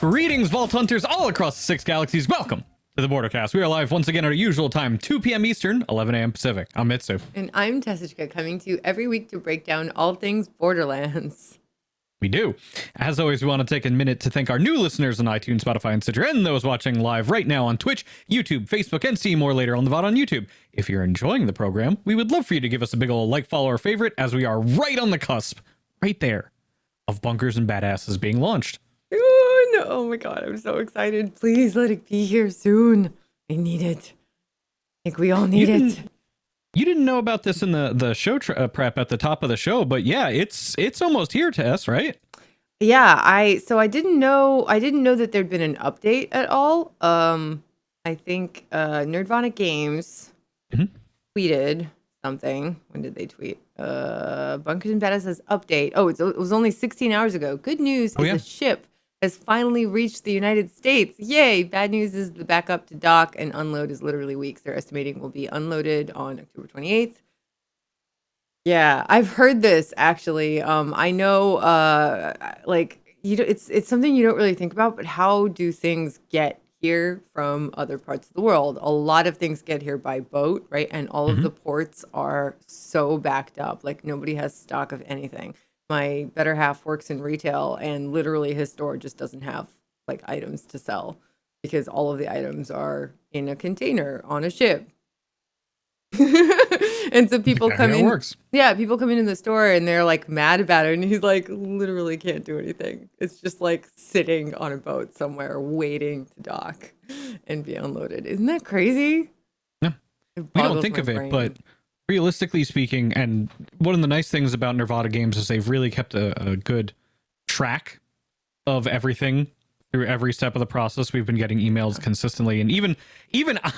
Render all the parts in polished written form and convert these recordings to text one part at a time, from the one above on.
Greetings, Vault Hunters all across the 6 galaxies. Welcome to the Bordercast. We are live once again at our usual time, 2 p.m. Eastern, 11 a.m. Pacific. I'm Mitsu. And I'm Tessica, coming to you every week to break down all things Borderlands. We do. As always, we want to take a minute to thank our new listeners on iTunes, Spotify, and Stitcher, and those watching live right now on Twitch, YouTube, Facebook, and see more later on the VOD on YouTube. If you're enjoying the program, we would love for you to give us a big ol' like, follow, or favorite, as we are right on the cusp, right there, of Bunkers and Badasses being launched. No, oh my god, I'm so excited. Please let it be here soon. I need it. I think we all need it. You didn't know about this in the show prep at the top of the show, but yeah, it's almost here, Tess, right? Yeah, I didn't know that there'd been an update at all. I think Nerdvana Games tweeted something. When did they tweet? Bunkers and Badasses update. Oh, it was only 16 hours ago. Good news is the ship has finally reached the United States. Yay! Bad news is the backup to dock and unload is literally weeks. They're estimating will be unloaded on October 28th. Yeah, I've heard this actually. I know, it's something you don't really think about, but how do things get here from other parts of the world? A lot of things get here by boat, right? And all of the ports are so backed up. Like nobody has stock of anything. My better half works in retail and literally his store just doesn't have like items to sell because all of the items are in a container on a ship. And so people come in. Yeah, people come into the store and they're like mad about it. And he's like, literally can't do anything. It's just like sitting on a boat somewhere waiting to dock and be unloaded. Isn't that crazy? Yeah. We don't think of it, but realistically speaking, and one of the nice things about Nerdvana Games is they've really kept a good track of everything through every step of the process. We've been getting emails consistently, and even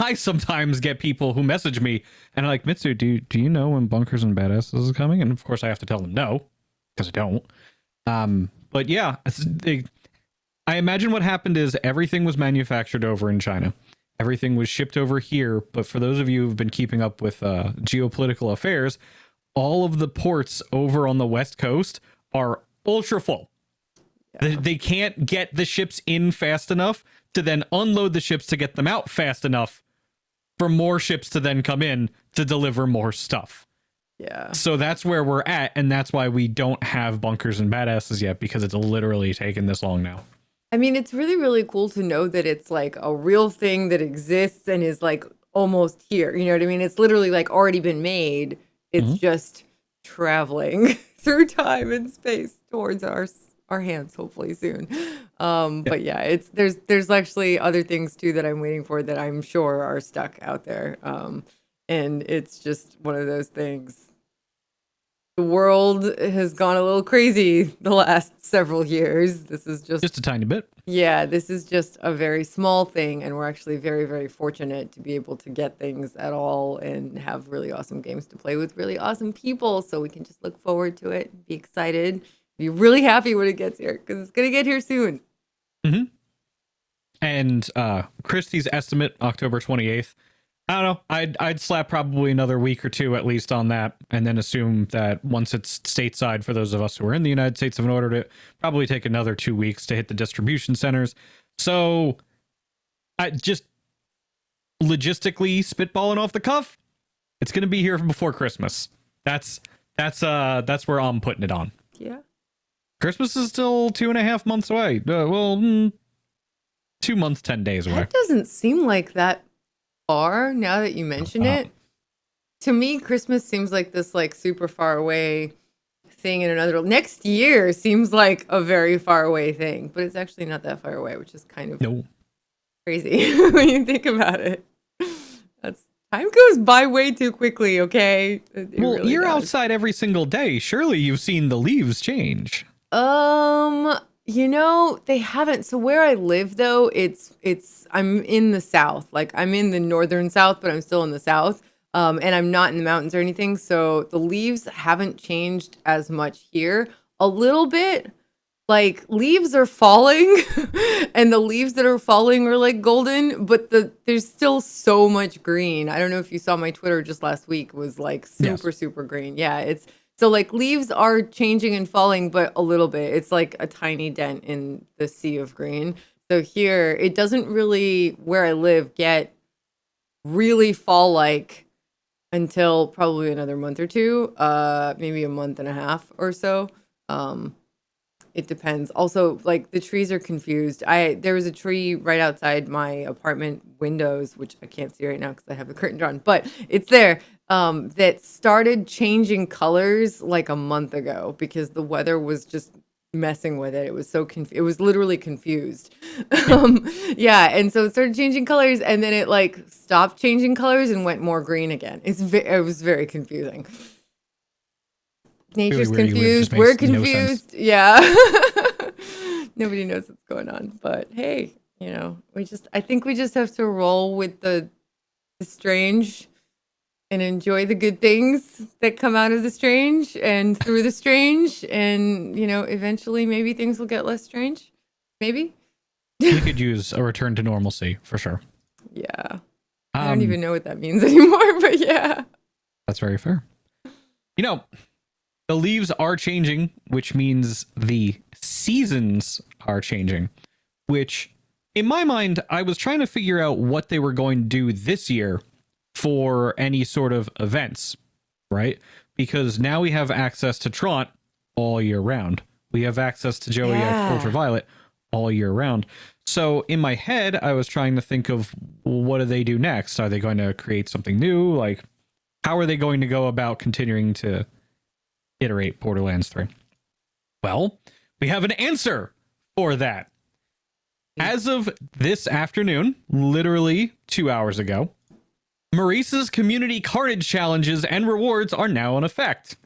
I sometimes get people who message me and are like, Mitsu, do you know when Bunkers and Badasses is coming? And of course I have to tell them no, because I don't. But yeah, I imagine what happened is everything was manufactured over in China. Everything was shipped over here, but for those of you who've been keeping up with geopolitical affairs, all of the ports over on the West Coast are ultra full. Yeah. They can't get the ships in fast enough to then unload the ships to get them out fast enough for more ships to then come in to deliver more stuff. Yeah. So that's where we're at, and that's why we don't have Bunkers and Badasses yet, because it's literally taken this long now. I mean, it's really, really cool to know that it's like a real thing that exists and is like almost here. You know what I mean? It's literally like already been made. It's just traveling through time and space towards our hands, hopefully soon. But yeah, there's actually other things too that I'm waiting for that I'm sure are stuck out there. And it's just one of those things. The world has gone a little crazy the last several years. This is just a tiny bit. Yeah, this is just a very small thing, and we're actually very, very fortunate to be able to get things at all and have really awesome games to play with really awesome people. So we can just look forward to it, be excited, be really happy when it gets here because it's gonna get here soon. And Christie's estimate, October 28th. I don't know. I'd slap probably another week or two at least on that, and then assume that once it's stateside for those of us who are in the United States have ordered it, probably take another 2 weeks to hit the distribution centers. So I just logistically spitballing off the cuff, it's going to be here before Christmas. That's where I'm putting it on. Yeah. Christmas is still 2.5 months away. 2 months, 10 days away. That doesn't seem like that far now that you mention it. To me, Christmas seems like this like super far away thing in another. Next year seems like a very far away thing, but it's actually not that far away, which is kind of crazy when you think about it. Time goes by way too quickly, okay? Really you're outside every single day. Surely you've seen the leaves change. You know, they haven't. So where I live, though, I'm in the South. Like, I'm in the northern South, but I'm still in the South. And I'm not in the mountains or anything, so the leaves haven't changed as much here. A little bit, like leaves are falling, and the leaves that are falling are like golden, but there's still so much green. I don't know if you saw my Twitter just last week, was like super green. Yeah, it's so like leaves are changing and falling, but a little bit. It's like a tiny dent in the sea of green. So here, it doesn't really, where I live, get really fall like until probably another month or two, maybe a month and a half or so. It depends. Also, like the trees are confused. There was a tree right outside my apartment windows, which I can't see right now because I have the curtain drawn, but it's there. That started changing colors like a month ago because the weather was just messing with it. It was so it was literally confused. Yeah, and so it started changing colors, and then it like stopped changing colors and went more green again. It was very confusing. Nature's really confused. We're confused. Yeah. Nobody knows what's going on. But hey, I think we just have to roll with the strange and enjoy the good things that come out of the strange and through the strange. And, eventually maybe things will get less strange. Maybe. We could use a return to normalcy for sure. Yeah. I don't even know what that means anymore, but yeah. That's very fair. The leaves are changing, which means the seasons are changing, which in my mind, I was trying to figure out what they were going to do this year for any sort of events, right? Because now we have access to Trant all year round. We have access to Joey Ultraviolet all year round. So in my head, I was trying to think of what do they do next? Are they going to create something new? Like, how are they going to go about continuing to iterate Borderlands 3? Well, we have an answer for that. As of this afternoon, literally 2 hours ago, Maurice's Community Carnage Challenges and rewards are now in effect.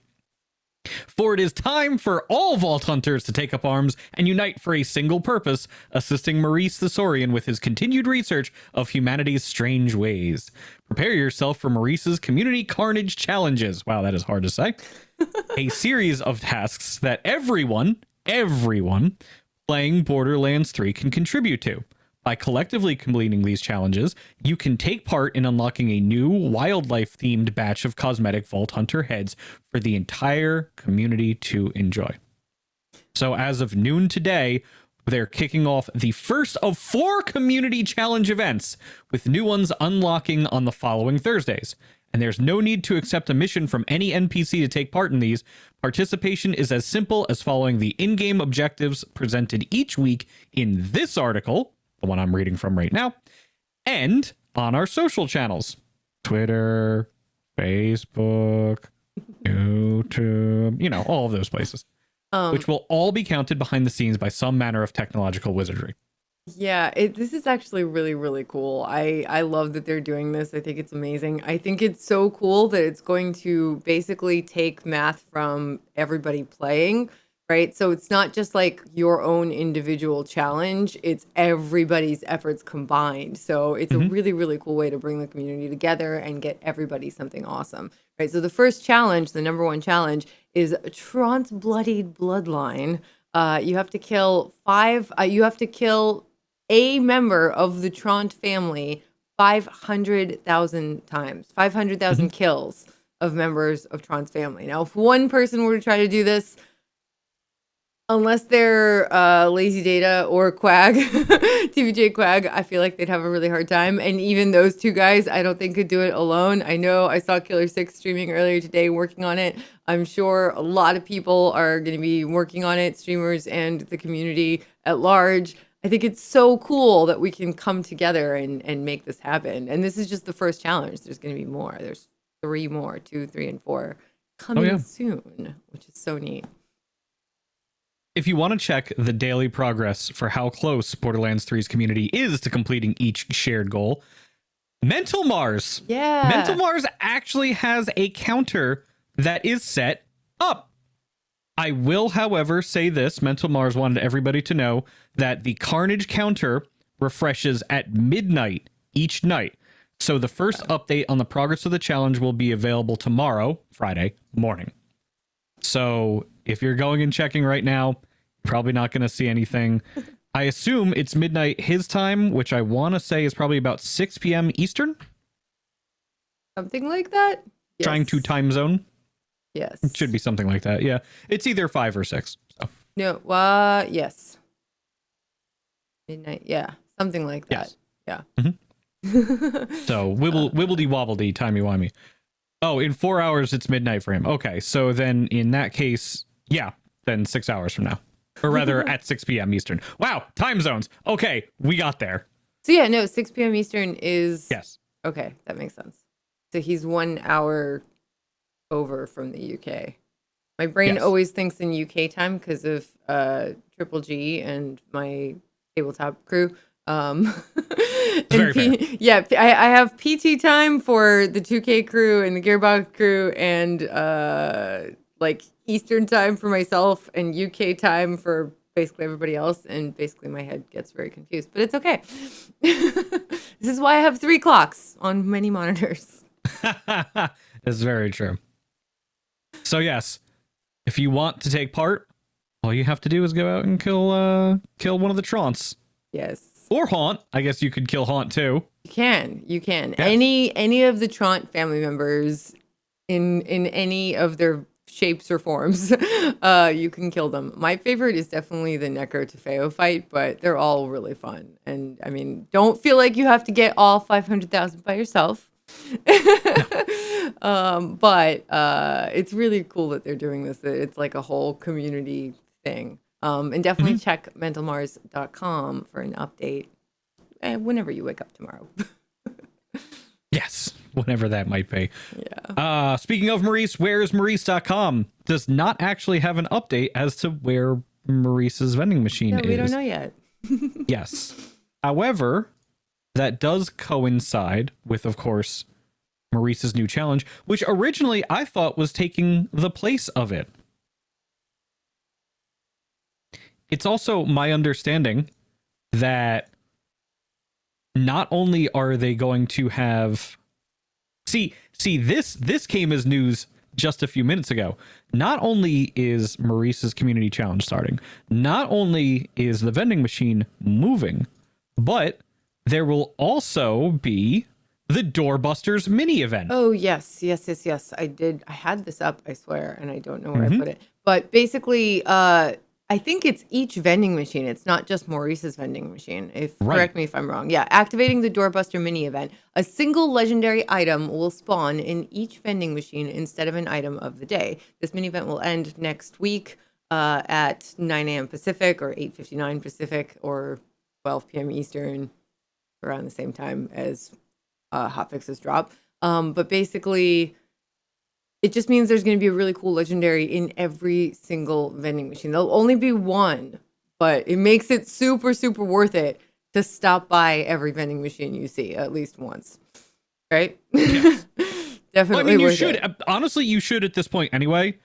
For it is time for all Vault Hunters to take up arms and unite for a single purpose, assisting Maurice the Saurian with his continued research of humanity's strange ways. Prepare yourself for Maurice's Community Carnage Challenges. Wow, that is hard to say. A series of tasks that everyone playing Borderlands 3 can contribute to. By collectively completing these challenges, you can take part in unlocking a new wildlife-themed batch of cosmetic Vault Hunter heads for the entire community to enjoy. So as of noon today, they're kicking off the first of 4 community challenge events, with new ones unlocking on the following Thursdays. And there's no need to accept a mission from any NPC to take part in these. Participation is as simple as following the in-game objectives presented each week in this article, the one I'm reading from right now, and on our social channels, Twitter, Facebook, YouTube, all of those places, which will all be counted behind the scenes by some manner of technological wizardry. Yeah, this is actually really, really cool. I love that they're doing this. I think it's amazing. I think it's so cool that it's going to basically take math from everybody playing, right? So it's not just like your own individual challenge, it's everybody's efforts combined. So it's a really, really cool way to bring the community together and get everybody something awesome, right? So the first challenge, the number 1 challenge, is Trant's Bloodied Bloodline. You have to kill a member of the Trant family 500,000 times, 500,000 kills of members of Trant's family. Now, if one person were to try to do this, unless they're Lazy Data or Quag, TVJ Quag, I feel like they'd have a really hard time. And even those 2 guys, I don't think could do it alone. I know I saw Killer 6 streaming earlier today working on it. I'm sure a lot of people are going to be working on it, streamers and the community at large. I think it's so cool that we can come together and make this happen. And this is just the first challenge. There's going to be more. There's 3 more, 2, 3, and 4 coming soon, which is so neat. If you want to check the daily progress for how close Borderlands 3's community is to completing each shared goal, Mental Mars actually has a counter that is set up. I will, however, say this. Mental Mars wanted everybody to know that the Carnage counter refreshes at midnight each night. So the first update on the progress of the challenge will be available tomorrow, Friday morning. So if you're going and checking right now, you're probably not going to see anything. I assume it's midnight his time, which I want to say is probably about 6 p.m. Eastern. Something like that? Yes. Trying to time zone? Yes. It should be something like that, yeah. It's either 5 or 6. So. No, yes. Midnight, yeah. Something like that. Yes. Yeah. Mm-hmm. So, wibbledy-wobbledy, timey-wimey. Oh, in 4 hours, it's midnight for him. Okay, so then in that case, yeah, then 6 hours from now. Or rather, at 6 p.m. Eastern. Wow, time zones. Okay, we got there. So yeah, no, 6 p.m. Eastern is... Yes. Okay, that makes sense. So he's 1 hour over from the UK. My brain always thinks in UK time because of Triple G and my tabletop crew. Very fair. Yeah, I have PT time for the 2K crew and the Gearbox crew, and like Eastern time for myself and UK time for basically everybody else, and basically my head gets very confused, but it's okay. This is why I have 3 clocks on many monitors. That's very true. So yes, if you want to take part, all you have to do is go out and kill one of the Trants. Yes. Or Haunt. I guess you could kill Haunt too. You can. Yes. Any of the Trant family members in any of their shapes or forms, you can kill them. My favorite is definitely the Necro Tefeo fight, but they're all really fun. And I mean, don't feel like you have to get all 500,000 by yourself. But it's really cool that they're doing this. It's like a whole community thing. And definitely check mentalmars.com for an update whenever you wake up tomorrow. Yes, whenever that might be. Yeah. Speaking of Maurice, where's Maurice.com does not actually have an update as to where Maurice's vending machine is. We don't know yet. Yes. However, that does coincide with, of course, Maurice's new challenge, which originally I thought was taking the place of it. It's also my understanding that not only are they going to have... See, this came as news just a few minutes ago. Not only is Maurice's community challenge starting, not only is the vending machine moving, but there will also be the Doorbusters mini event. Oh, yes. I had this up, I swear, and I don't know where I put it. But basically, I think it's each vending machine. It's not just Maurice's vending machine. Correct me if I'm wrong. Yeah, activating the Doorbuster mini event. A single legendary item will spawn in each vending machine instead of an item of the day. This mini event will end next week at 9 a.m. Pacific or 8:59 Pacific or 12 p.m. Eastern, around the same time as hotfixes drop. But basically, it just means there's going to be a really cool legendary in every single vending machine. There'll only be one, but it makes it super, super worth it to stop by every vending machine you see at least once. Right? Yes. Definitely. Well, I mean, you should. Honestly, you should at this point anyway.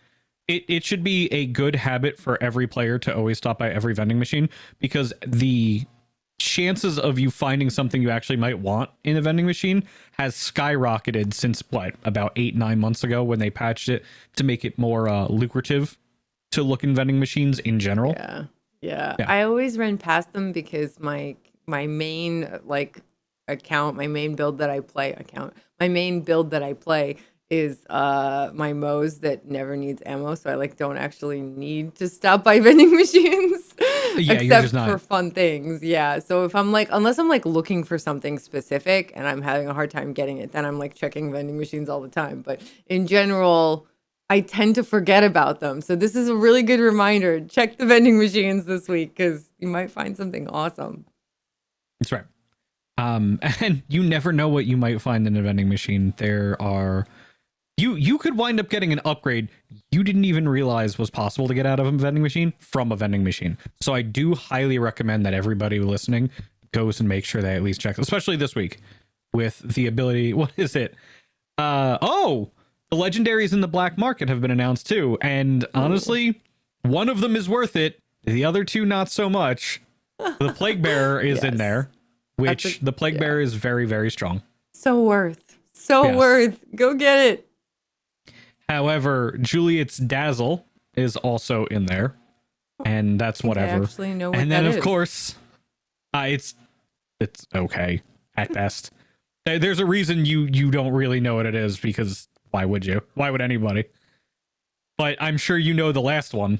It should be a good habit for every player to always stop by every vending machine, because the chances of you finding something you actually might want in a vending machine has skyrocketed since about 8-9 months ago, when they patched it to make it more lucrative to look in vending machines in general. Yeah. I always run past them because my main account, my main build that I play is my Moe's that never needs ammo, so I don't actually need to stop by vending machines. Yeah, except for fun things. Yeah. So if I'm unless I'm looking for something specific and I'm having a hard time getting it, then I'm checking vending machines all the time. But in general, I tend to forget about them. So this is a really good reminder. Check the vending machines this week, because you might find something awesome. That's right. And you never know what you might find in a vending machine. There are... You could wind up getting an upgrade you didn't even realize was possible to get out of a vending machine from a vending machine. So I do highly recommend that everybody listening goes and make sure they at least check, especially this week with the ability. What is it? The legendaries in the black market have been announced too. And honestly, one of them is worth it. The other two, not so much. The Plague Bearer is in there, which the Plague Bearer is very, very strong. So worth. So worth. Go get it. However, Juliet's Dazzle is also in there. And that's whatever. I actually know what and then, that of course, it's okay at best. There's a reason you don't really know what it is, because why would you? Why would anybody? But I'm sure you know the last one.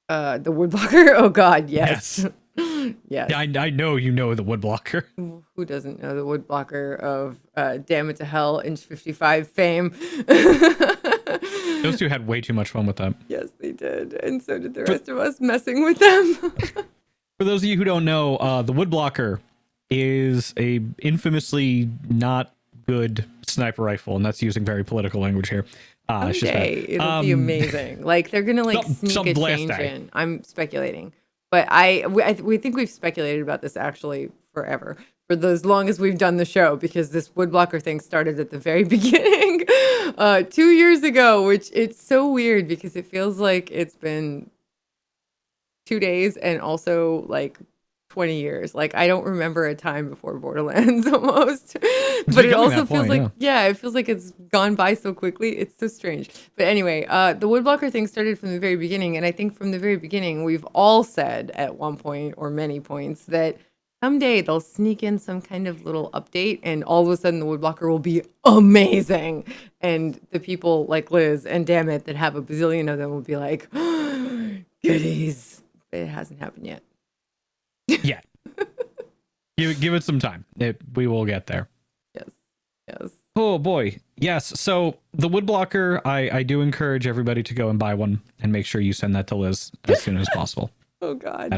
The Woodblocker? Oh God, yes. Yes. I know you know the Woodblocker. Who doesn't know the Woodblocker of Damn It to Hell, Inch 55 fame? Those two had way too much fun with them. Yes, they did. And so did the rest of us messing with them. For those of you who don't know, the Woodblocker is a infamously not good sniper rifle, and that's using very political language here. Someday it'll be amazing. Like they're gonna sneak a change in. I'm speculating, but we think we've speculated about this actually forever, for as long as we've done the show, because this Woodblocker thing started at the very beginning, 2 years ago, which it's so weird because it feels like it's been 2 days and also like 20 years. Like I don't remember a time before Borderlands almost, but it also feels like, it feels like it's gone by so quickly. It's so strange. But anyway, the Woodblocker thing started from the very beginning. And I think from the very beginning, we've all said at one point or many points that someday they'll sneak in some kind of little update and all of a sudden the Woodblocker will be amazing. And the people like Liz and Damn It that have a bazillion of them will be like, goodies. But it hasn't happened yet. Yeah. Give it some time. We will get there. Yes. Oh boy. Yes. So the Woodblocker, I do encourage everybody to go and buy one and make sure you send that to Liz as soon as possible. Oh God.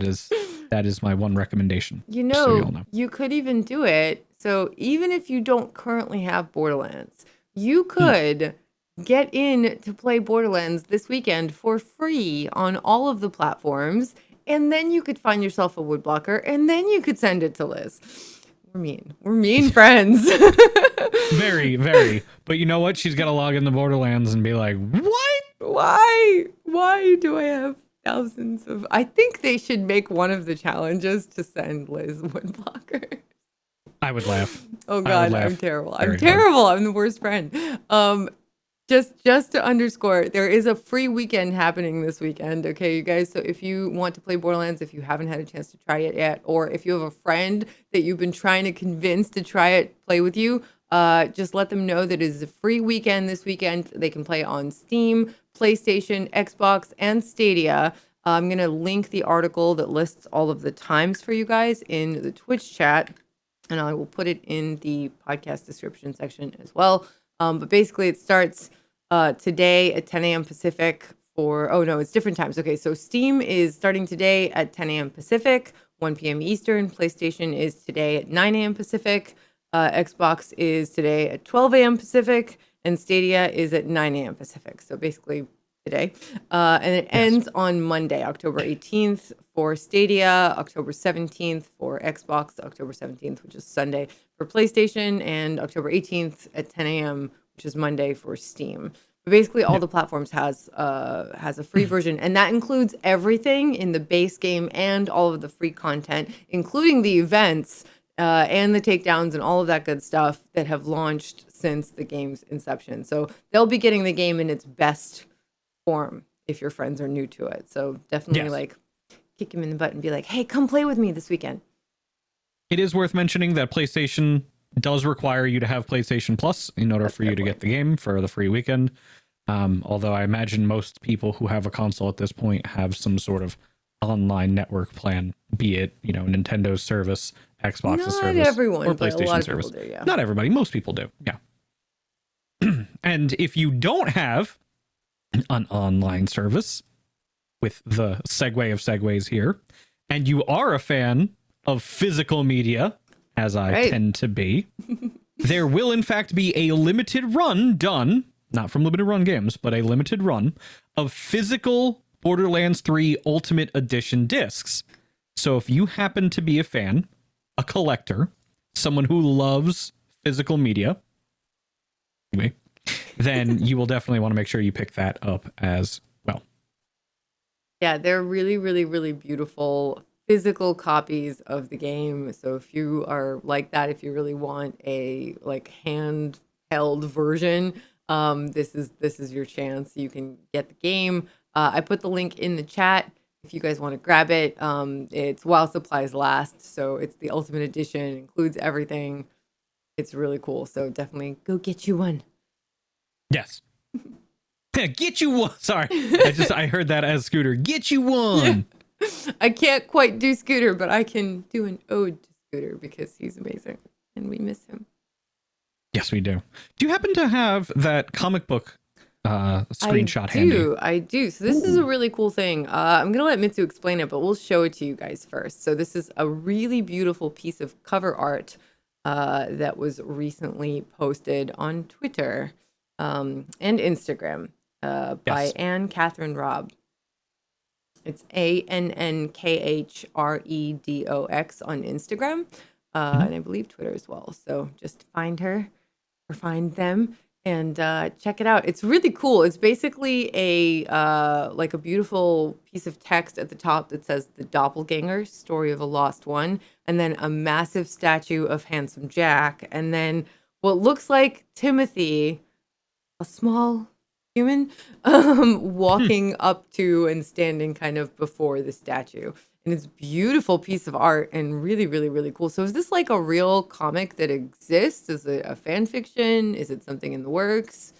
That is my one recommendation. You could even do it. So even if you don't currently have Borderlands, you could get in to play Borderlands this weekend for free on all of the platforms. And then you could find yourself a Woodblocker, and then you could send it to Liz. We're mean. We're mean friends. Very, very. But you know what? She's got to log into Borderlands and be like, what? Why do I have thousands of... I think they should make one of the challenges to send Liz Woodblocker. I would laugh. Oh God, I'm terrible. I'm terrible. I'm the worst friend. Just to underscore, there is a free weekend happening this weekend, okay, you guys? So if you want to play Borderlands, if you haven't had a chance to try it yet, or if you have a friend that you've been trying to convince to try it, play with you, just let them know that it is a free weekend this weekend. They can play on Steam, PlayStation, Xbox, and Stadia. I'm going to link the article that lists all of the times for you guys in the Twitch chat, and I will put it in the podcast description section as well. But basically, it starts today at 10 a.m. Pacific it's different times. Okay, so Steam is starting today at 10 a.m. Pacific, 1 p.m. Eastern. PlayStation is today at 9 a.m. Pacific. Xbox is today at 12 a.m. Pacific. And Stadia is at 9 a.m. Pacific. So basically today. And it ends on Monday, October 18th for Stadia, October 17th for Xbox, October 17th, which is Sunday for PlayStation, and October 18th at 10 a.m., which is Monday for Steam. But basically, all the platforms has a free version, and that includes everything in the base game and all of the free content, including the events and the takedowns and all of that good stuff that have launched since the game's inception. So they'll be getting the game in its best form if your friends are new to it. So definitely kick him in the butt and be like, hey, come play with me this weekend. It is worth mentioning that PlayStation does require you to have PlayStation Plus in order for you to get the game for the free weekend. Although I imagine most people who have a console at this point have some sort of online network plan, be it, Nintendo's service, Xbox's service, not everyone, or but PlayStation a lot service. Of people do, yeah. Not everybody, most people do, yeah. And if you don't have an online service, with the segue of segues here, and you are a fan of physical media, as I tend to be, there will in fact be a limited run done, not from Limited Run Games, but a limited run of physical Borderlands 3 Ultimate Edition discs. So if you happen to be a fan, a collector, someone who loves physical media, then you will definitely want to make sure you pick that up as well. Yeah, they're really, really, really beautiful physical copies of the game. So if you are like that, if you really want a like handheld version, this is your chance. You can get the game. I put the link in the chat if you guys want to grab it. It's while supplies last, so it's the Ultimate Edition, includes everything. It's really cool. So definitely go get you one. Yes. Get you one. Sorry, I heard that as Scooter. Get you one. I can't quite do Scooter, but I can do an ode to Scooter because he's amazing and we miss him. Yes, we do. Do you happen to have that comic book screenshot handy? I do. So this is a really cool thing. I'm going to let Mitsu explain it, but we'll show it to you guys first. So this is a really beautiful piece of cover art that was recently posted on Twitter and Instagram by Anne Catherine Robb. It's ANNKHREDOX on Instagram, and I believe Twitter as well. So just find her or find them and check it out. It's really cool. It's basically a like a beautiful piece of text at the top that says "The Doppelganger: Story of a Lost One," and then a massive statue of Handsome Jack, and then what looks like Timothy, a small human, walking up to and standing kind of before the statue. And it's a beautiful piece of art and really, really, really cool. So is this like a real comic that exists? Is it a fan fiction? Is it something in the works?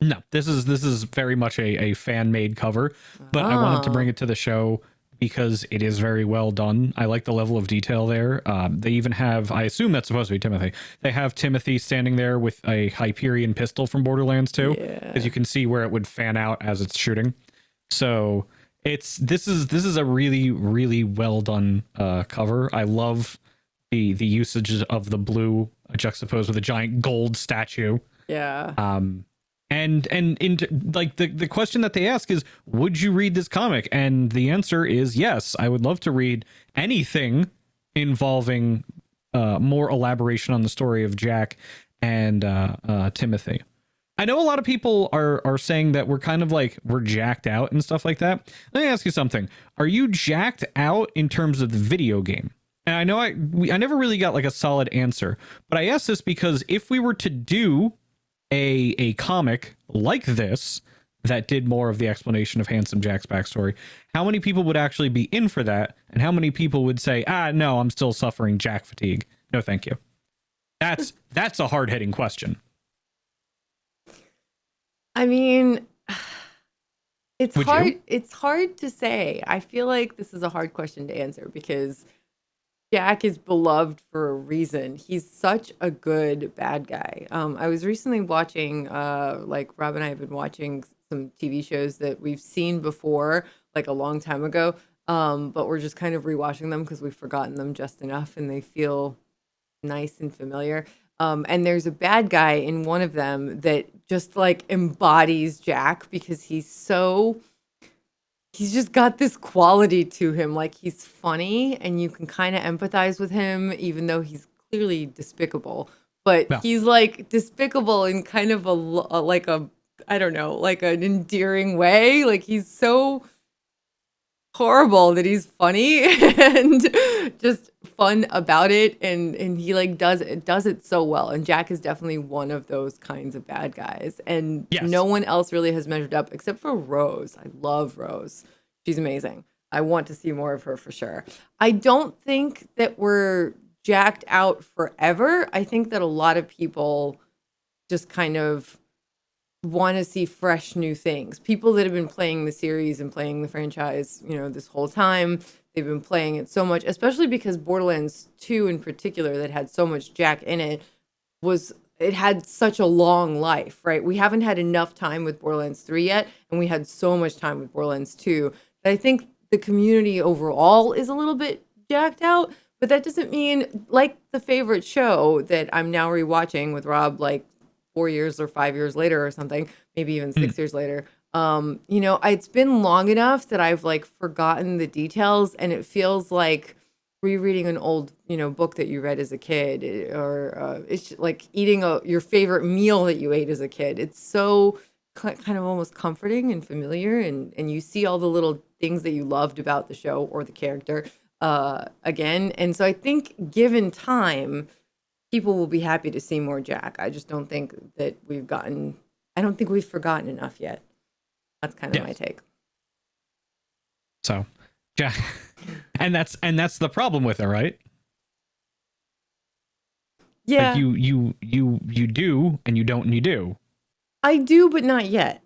No, this is very much a fan-made cover, but I wanted to bring it to the show because it is very well done. I like the level of detail there. They even have, I assume that's supposed to be Timothy. They have Timothy standing there with a Hyperion pistol from Borderlands 2, because you can see where it would fan out as it's shooting. So this is a really, really well done cover. I love the usage of the blue juxtaposed with a giant gold statue. Yeah. And like the question that they ask is, would you read this comic? And the answer is yes. I would love to read anything involving more elaboration on the story of Jack and Timothy. I know a lot of people are saying that we're kind of like we're jacked out and stuff like that. Let me ask you something. Are you jacked out in terms of the video game? And I know I never really got like a solid answer, but I ask this because if we were to do a comic like this that did more of the explanation of Handsome Jack's backstory, how many people would actually be in for that? And how many people would say, no, I'm still suffering Jack fatigue. No, thank you. That's a hard-hitting question. I mean, it's hard to say. I feel like this is a hard question to answer because Jack is beloved for a reason. He's such a good bad guy. I was recently watching, like Rob and I have been watching some TV shows that we've seen before, like a long time ago, but we're just kind of rewatching them because we've forgotten them just enough and they feel nice and familiar. And there's a bad guy in one of them that just like embodies Jack because he's just got this quality to him. Like he's funny and you can kind of empathize with him, even though he's clearly despicable. But he's like despicable in kind of like a, I don't know, like an endearing way. Like he's so horrible that he's funny and just fun about it. And he like does it so well. And Jack is definitely one of those kinds of bad guys. And no one else really has measured up except for Rose. I love Rose. She's amazing. I want to see more of her for sure. I don't think that we're jacked out forever. I think that a lot of people just kind of want to see fresh new things. People that have been playing the series and playing the franchise, this whole time, they've been playing it so much, especially because Borderlands 2 in particular, that had so much Jack in it, it had such a long life, right? We haven't had enough time with Borderlands 3 yet, and we had so much time with Borderlands 2 that I think the community overall is a little bit jacked out, but that doesn't mean, like the favorite show that I'm now rewatching with Rob, like 4 years or 5 years later or something, maybe even 6 years later. It's been long enough that I've like forgotten the details, and it feels like rereading an old, book that you read as a kid, or it's like eating your favorite meal that you ate as a kid. It's so kind of almost comforting and familiar, and you see all the little things that you loved about the show or the character. again. And so I think given time, people will be happy to see more Jack. I just don't think that I don't think we've forgotten enough yet. That's kind of my take. So, Jack, and that's the problem with it, right? Yeah. Like you do, and you don't, and you do. I do, but not yet.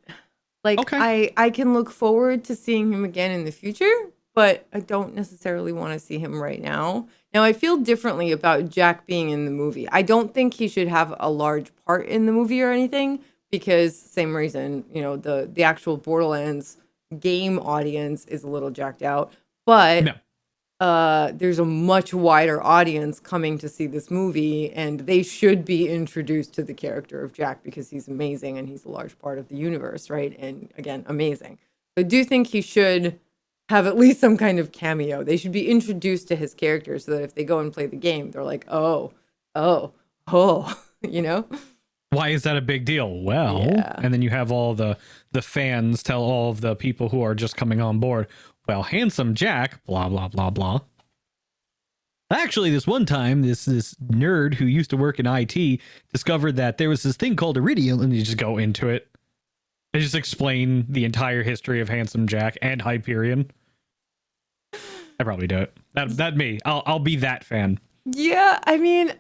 Like, okay. I can look forward to seeing him again in the future, but I don't necessarily want to see him right now. Now, I feel differently about Jack being in the movie. I don't think he should have a large part in the movie or anything, because same reason, the actual Borderlands game audience is a little jacked out. But there's a much wider audience coming to see this movie, and they should be introduced to the character of Jack because he's amazing and he's a large part of the universe, right? And again, amazing. I do think he should have at least some kind of cameo. They should be introduced to his character so that if they go and play the game, they're like, oh, Why is that a big deal? Well, and then you have all the fans tell all of the people who are just coming on board, well, handsome Jack, blah, blah, blah, blah. Actually, this one time, this nerd who used to work in IT discovered that there was this thing called Iridium, and you just go into it. They just explain the entire history of handsome Jack and Hyperion. I probably do it. That me. I'll be that fan. Yeah, I mean,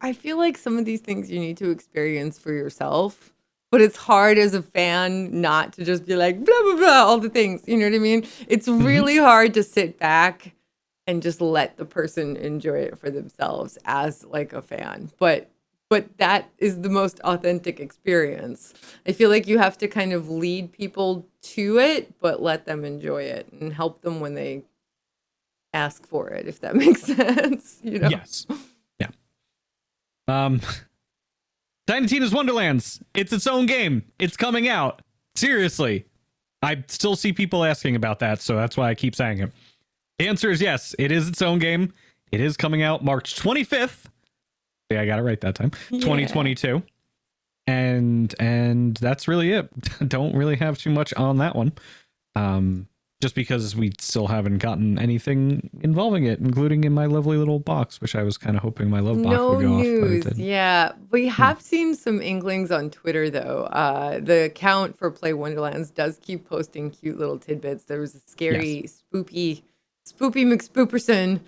I feel like some of these things you need to experience for yourself, but it's hard as a fan not to just be like, blah, blah, blah, all the things. You know what I mean? It's really hard to sit back and just let the person enjoy it for themselves as like a fan. But that is the most authentic experience. I feel like you have to kind of lead people to it, but let them enjoy it and help them when they ask for it, if that makes sense. Yes. Yeah. Tiny Tina's Wonderlands. It's its own game. It's coming out. Seriously. I still see people asking about that, so that's why I keep saying it. The answer is yes. It is its own game. It is coming out March 25th. Yeah, I got it right that time. 2022. And that's really it. Don't really have too much on that one. Just because we still haven't gotten anything involving it, including in my lovely little box, which I was kind of hoping my love box would go news. off. Yeah, we have seen some inklings on Twitter, though. The account for Play Wonderlands does keep posting cute little tidbits. There was a scary, spoopy McSpooperson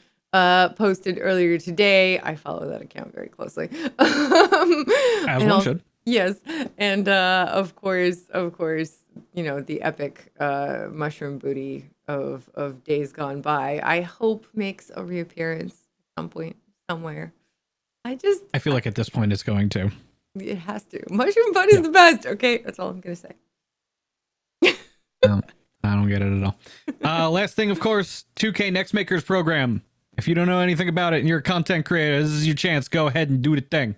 posted earlier today. I follow that account very closely. As one should. Yes, and of course, the epic mushroom booty of Days Gone By, I hope makes a reappearance at some point somewhere. I feel like at this point it's going to. It has to. Mushroom Buddy's the best. Okay, that's all I'm gonna say. I don't get it at all. Last thing, of course, 2K Next Makers program. If you don't know anything about it and you're a content creator, this is your chance. Go ahead and do the thing.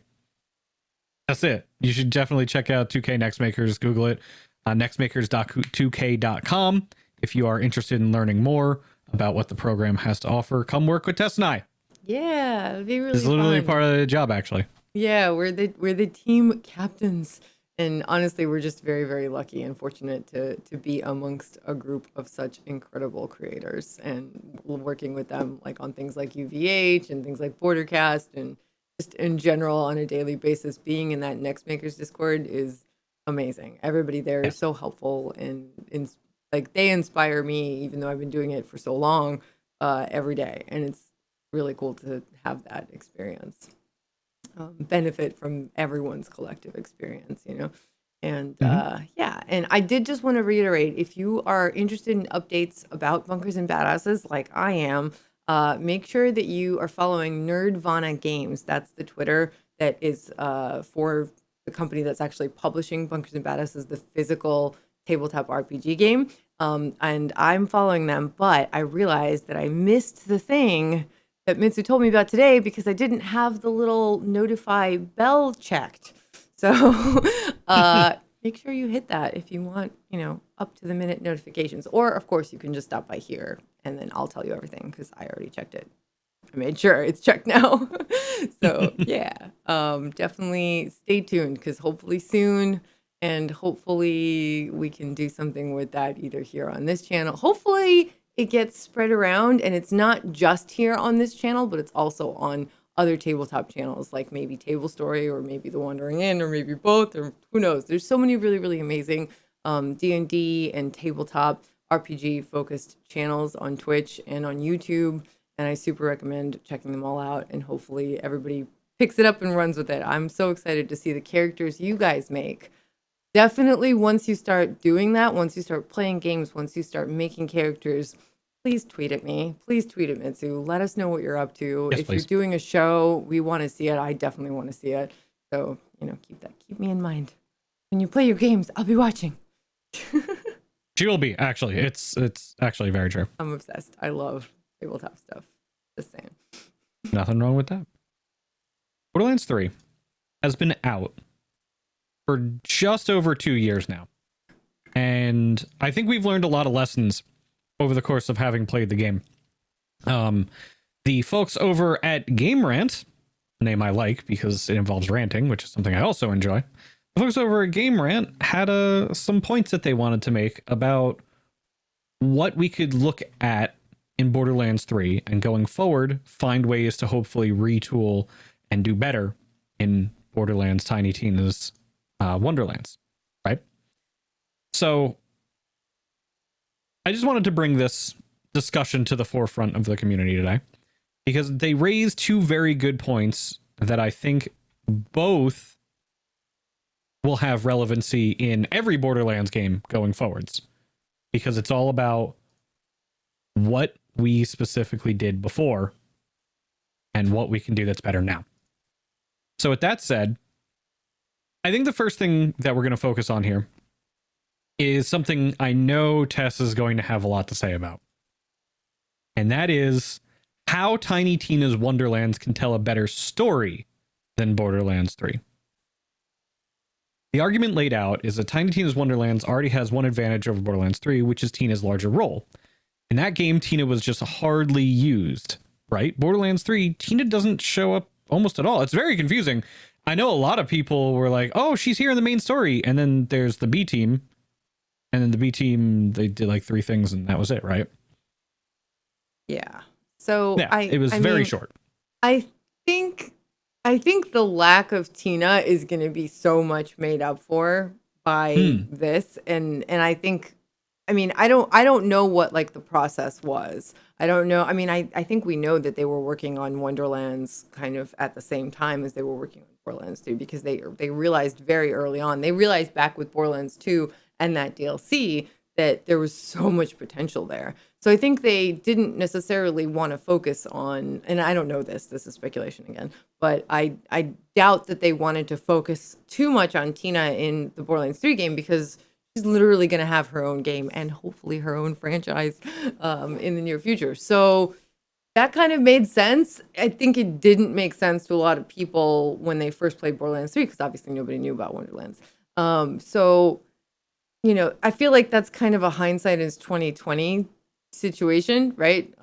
That's it. You should definitely check out 2K Next Makers. Google it. Nextmakers.2k.com. If you are interested in learning more about what the program has to offer, come work with Tess and I. Yeah, it'd be really It's literally part of the job, actually. Yeah, we're the team captains. And honestly, we're just very, very lucky and fortunate to be amongst a group of such incredible creators and working with them like on things like UVH and things like Bordercast and just in general on a daily basis. Being in that Next Makers Discord is amazing. Everybody there is so helpful and like they inspire me, even though I've been doing it for so long, every day. And it's really cool to have that experience. Benefit from everyone's collective experience, and and I did just want to reiterate, if you are interested in updates about Bunkers and Badasses like I am, make sure that you are following Nerdvana Games. That's the Twitter that is for the company that's actually publishing Bunkers and Badasses, the physical tabletop RPG game, and I'm following them, but I realized that I missed the thing that Mitsu told me about today because I didn't have the little notify bell checked. So make sure you hit that if you want, up to the minute notifications. Or, of course, you can just stop by here and then I'll tell you everything because I already checked it. I made sure it's checked now. So, definitely stay tuned because hopefully soon and hopefully we can do something with that either here on this channel. Hopefully it gets spread around, and it's not just here on this channel, but it's also on other tabletop channels, like maybe Table Story, or maybe The Wandering Inn, or maybe both, or who knows. There's so many really, really amazing D&D and tabletop RPG focused channels on Twitch and on YouTube, and I super recommend checking them all out, and hopefully everybody picks it up and runs with it. I'm so excited to see the characters you guys make. Definitely, once you start doing that, once you start playing games, once you start making characters, please tweet at me. Please tweet at Mitsu. Let us know what you're up to. Yes, if please. you're doing a show, we want to see it. I definitely want to see it. So, keep me in mind. When you play your games, I'll be watching. She will be, actually. It's actually very true. I'm obsessed. I love tabletop stuff. Just saying. Nothing wrong with that. Borderlands 3 has been out for just over 2 years now. And I think we've learned a lot of lessons over the course of having played the game. The folks over at Game Rant, a name I like because it involves ranting, which is something I also enjoy. The folks over at Game Rant had some points that they wanted to make about what we could look at in Borderlands 3 and going forward, find ways to hopefully retool and do better in Borderlands Tiny Tina's Wonderlands, right? So I just wanted to bring this discussion to the forefront of the community today because they raised two very good points that I think both will have relevancy in every Borderlands game going forwards, because it's all about what we specifically did before and what we can do that's better now. So with that said, I think the first thing that we're going to focus on here is something I know Tess is going to have a lot to say about. And that is how Tiny Tina's Wonderlands can tell a better story than Borderlands 3. The argument laid out is that Tiny Tina's Wonderlands already has one advantage over Borderlands 3, which is Tina's larger role. In that game, Tina was just hardly used, right? Borderlands 3, Tina doesn't show up almost at all. It's very confusing. I know a lot of people were like, oh, she's here in the main story. And then there's the B team. And then the B team, they did like 3 things and that was it, right? Yeah. So yeah, it was very short. I think the lack of Tina is going to be so much made up for by this. And I think, I don't know what like the process was. I don't know. I think we know that they were working on Wonderlands kind of at the same time as they were working on Borderlands 2, because they realized very early on, they realized back with Borderlands 2 and that DLC that there was so much potential there. So I think they didn't necessarily want to focus on, and I don't know this is speculation again, but I doubt that they wanted to focus too much on Tina in the Borderlands 3 game, because she's literally going to have her own game and hopefully her own franchise in the near future. So that kind of made sense. I think it didn't make sense to a lot of people when they first played Borderlands 3, because obviously nobody knew about Wonderlands. So, I feel like that's kind of a hindsight is 2020 situation, right?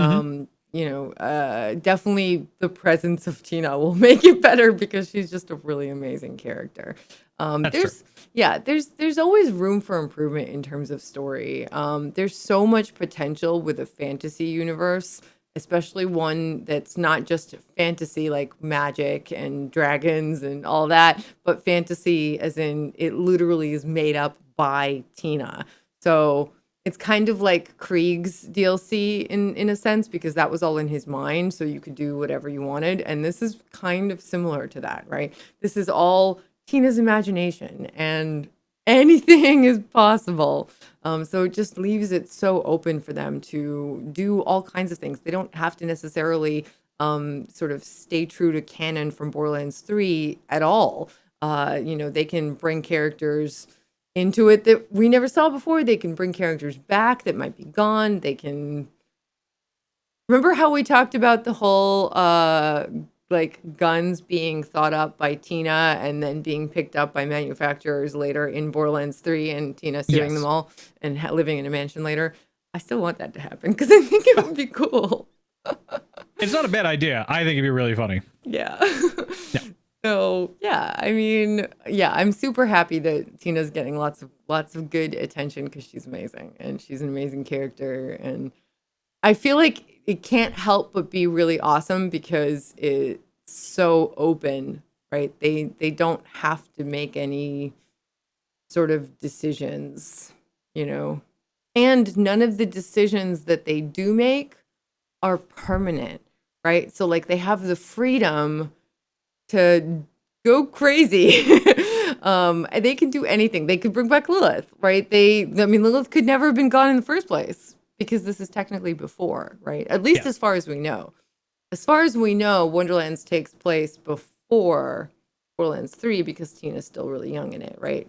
Definitely the presence of Tina will make it better, because she's just a really amazing character. There's always room for improvement in terms of story. There's so much potential with a fantasy universe, especially one that's not just fantasy like magic and dragons and all that, but fantasy as in it literally is made up by Tina. So it's kind of like Krieg's DLC in a sense, because that was all in his mind, so you could do whatever you wanted. And this is kind of similar to that, right? This is all Tina's imagination, and anything is possible. So it just leaves it so open for them to do all kinds of things. They don't have to necessarily sort of stay true to canon from Borderlands 3 at all. They can bring characters into it that we never saw before. They can bring characters back that might be gone. They can... Remember how we talked about the whole guns being thought up by Tina and then being picked up by manufacturers later in Borderlands 3, and Tina suing them all and living in a mansion later? I still want that to happen, because I think it would be cool. It's not a bad idea. I think it'd be really funny. Yeah. So I'm super happy that Tina's getting lots of good attention, because she's amazing and she's an amazing character, and I feel like it can't help but be really awesome because it's so open, right? They don't have to make any sort of decisions, you know. And none of the decisions that they do make are permanent, right? So like they have the freedom to go crazy. And they can do anything. They could bring back Lilith, right? I mean, Lilith could never have been gone in the first place because this is technically before, right? At least as far as we know. As far as we know, Wonderlands takes place before Borderlands 3 because Tina's still really young in it, right?